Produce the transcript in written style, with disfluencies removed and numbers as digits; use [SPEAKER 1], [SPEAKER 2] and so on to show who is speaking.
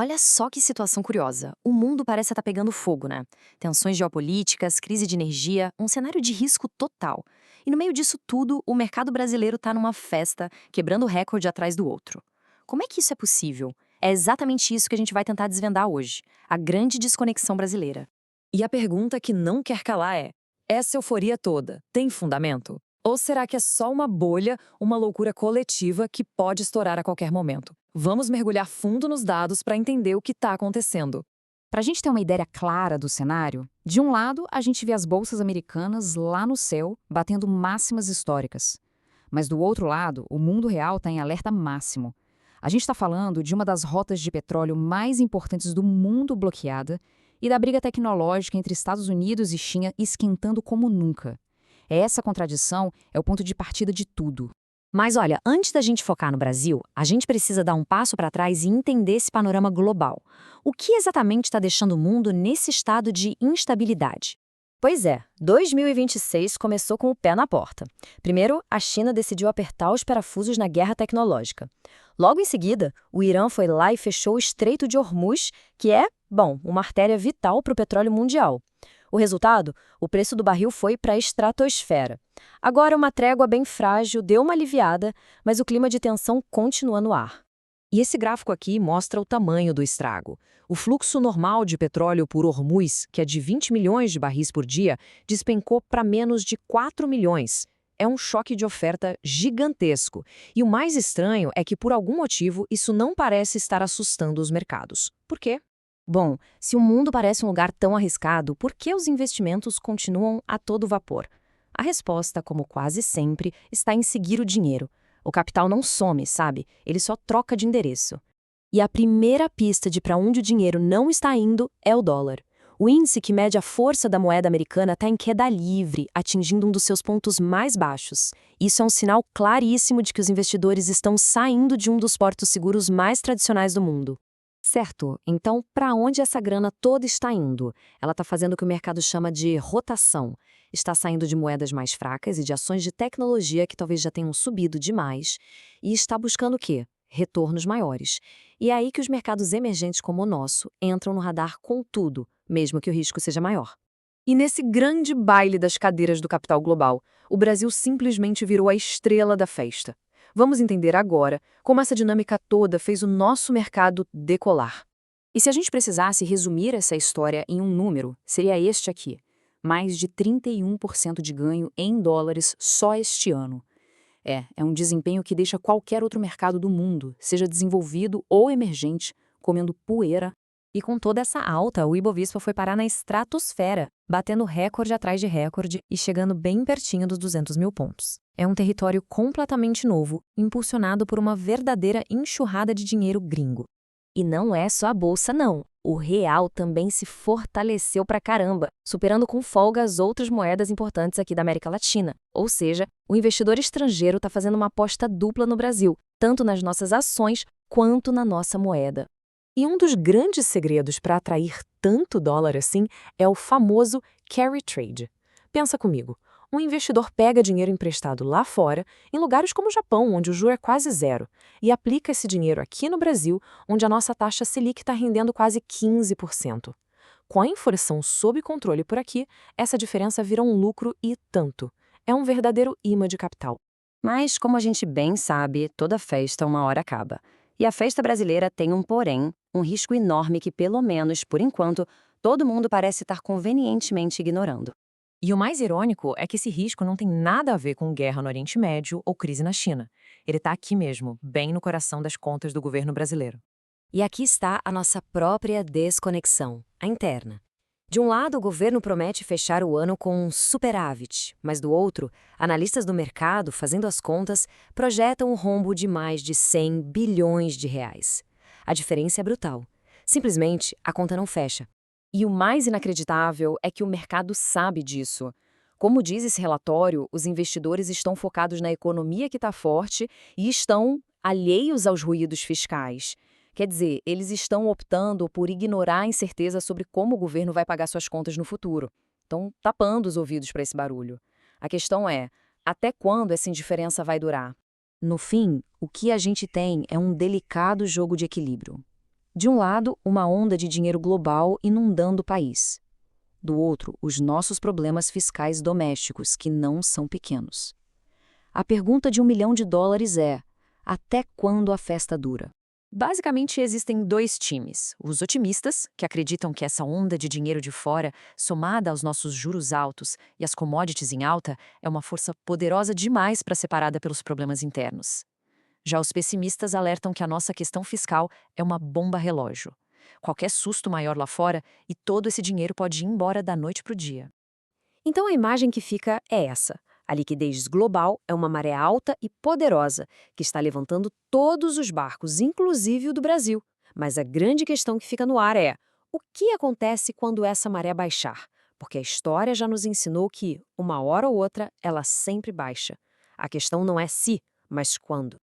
[SPEAKER 1] Olha só que situação curiosa. O mundo parece estar pegando fogo, né? Tensões geopolíticas, crise de energia, um cenário de risco total. E no meio disso tudo, o mercado brasileiro está numa festa, quebrando recorde atrás do outro. Como é que isso é possível? É exatamente isso que a gente vai tentar desvendar hoje. A grande desconexão brasileira.
[SPEAKER 2] E a pergunta que não quer calar é: essa euforia toda tem fundamento? Ou será que é só uma bolha, uma loucura coletiva que pode estourar a qualquer momento? Vamos mergulhar fundo nos dados para entender o que está acontecendo.
[SPEAKER 3] Para a gente ter uma ideia clara do cenário, de um lado a gente vê as bolsas americanas lá no céu, batendo máximas históricas. Mas do outro lado, o mundo real está em alerta máximo. A gente está falando de uma das rotas de petróleo mais importantes do mundo bloqueada e da briga tecnológica entre Estados Unidos e China esquentando como nunca. Essa contradição é o ponto de partida de tudo.
[SPEAKER 1] Mas olha, antes da gente focar no Brasil, a gente precisa dar um passo para trás e entender esse panorama global. O que exatamente está deixando o mundo nesse estado de instabilidade? Pois é, 2026 começou com o pé na porta. Primeiro, a China decidiu apertar os parafusos na guerra tecnológica. Logo em seguida, o Irã foi lá e fechou o Estreito de Hormuz, que é, bom, uma artéria vital para o petróleo mundial. O resultado? O preço do barril foi para a estratosfera. Agora, uma trégua bem frágil deu uma aliviada, mas o clima de tensão continua no ar.
[SPEAKER 2] E esse gráfico aqui mostra o tamanho do estrago. O fluxo normal de petróleo por Hormuz, que é de 20 milhões de barris por dia, despencou para menos de 4 milhões. É um choque de oferta gigantesco. E o mais estranho é que, por algum motivo, isso não parece estar assustando os mercados. Por quê?
[SPEAKER 1] Bom, se o mundo parece um lugar tão arriscado, por que os investimentos continuam a todo vapor? A resposta, como quase sempre, está em seguir o dinheiro. O capital não some, sabe? Ele só troca de endereço. E a primeira pista de para onde o dinheiro não está indo é o dólar. O índice que mede a força da moeda americana está em queda livre, atingindo um dos seus pontos mais baixos. Isso é um sinal claríssimo de que os investidores estão saindo de um dos portos seguros mais tradicionais do mundo. Certo, então para onde essa grana toda está indo? Ela está fazendo o que o mercado chama de rotação. Está saindo de moedas mais fracas e de ações de tecnologia que talvez já tenham subido demais e está buscando o quê? Retornos maiores. E é aí que os mercados emergentes como o nosso entram no radar com tudo, mesmo que o risco seja maior.
[SPEAKER 2] E nesse grande baile das cadeiras do capital global, o Brasil simplesmente virou a estrela da festa. Vamos entender agora como essa dinâmica toda fez o nosso mercado decolar.
[SPEAKER 1] E se a gente precisasse resumir essa história em um número, seria este aqui: mais de 31% de ganho em dólares só este ano. É um desempenho que deixa qualquer outro mercado do mundo, seja desenvolvido ou emergente, comendo poeira. E com toda essa alta, o Ibovespa foi parar na estratosfera, batendo recorde atrás de recorde e chegando bem pertinho dos 200 mil pontos. É um território completamente novo, impulsionado por uma verdadeira enxurrada de dinheiro gringo. E não é só a bolsa, não. O real também se fortaleceu pra caramba, superando com folga as outras moedas importantes aqui da América Latina. Ou seja, o investidor estrangeiro está fazendo uma aposta dupla no Brasil, tanto nas nossas ações quanto na nossa moeda.
[SPEAKER 2] E um dos grandes segredos para atrair tanto dólar assim é o famoso carry trade. Pensa comigo, um investidor pega dinheiro emprestado lá fora, em lugares como o Japão, onde o juro é quase zero, e aplica esse dinheiro aqui no Brasil, onde a nossa taxa Selic está rendendo quase 15%. Com a inflação sob controle por aqui, essa diferença vira um lucro e tanto. É um verdadeiro imã de capital.
[SPEAKER 1] Mas, como a gente bem sabe, toda festa uma hora acaba. E a festa brasileira tem um porém, um risco enorme que, pelo menos, por enquanto, todo mundo parece estar convenientemente ignorando.
[SPEAKER 2] E o mais irônico é que esse risco não tem nada a ver com guerra no Oriente Médio ou crise na China. Ele está aqui mesmo, bem no coração das contas do governo brasileiro.
[SPEAKER 1] E aqui está a nossa própria desconexão, a interna. De um lado, o governo promete fechar o ano com um superávit, mas do outro, analistas do mercado, fazendo as contas, projetam um rombo de mais de 100 bilhões de reais. A diferença é brutal. Simplesmente, a conta não fecha. E o mais inacreditável é que o mercado sabe disso. Como diz esse relatório, os investidores estão focados na economia que está forte e estão alheios aos ruídos fiscais. Quer dizer, eles estão optando por ignorar a incerteza sobre como o governo vai pagar suas contas no futuro. Estão tapando os ouvidos para esse barulho. A questão é, até quando essa indiferença vai durar? No fim, o que a gente tem é um delicado jogo de equilíbrio. De um lado, uma onda de dinheiro global inundando o país. Do outro, os nossos problemas fiscais domésticos, que não são pequenos. A pergunta de $1 milhão é: até quando a festa dura? Basicamente, existem dois times. Os otimistas, que acreditam que essa onda de dinheiro de fora, somada aos nossos juros altos e às commodities em alta, é uma força poderosa demais para ser parada pelos problemas internos. Já os pessimistas alertam que a nossa questão fiscal é uma bomba relógio. Qualquer susto maior lá fora e todo esse dinheiro pode ir embora da noite para o dia.
[SPEAKER 4] Então a imagem que fica é essa. A liquidez global é uma maré alta e poderosa, que está levantando todos os barcos, inclusive o do Brasil. Mas a grande questão que fica no ar é: o que acontece quando essa maré baixar? Porque a história já nos ensinou que, uma hora ou outra, ela sempre baixa. A questão não é se, mas quando.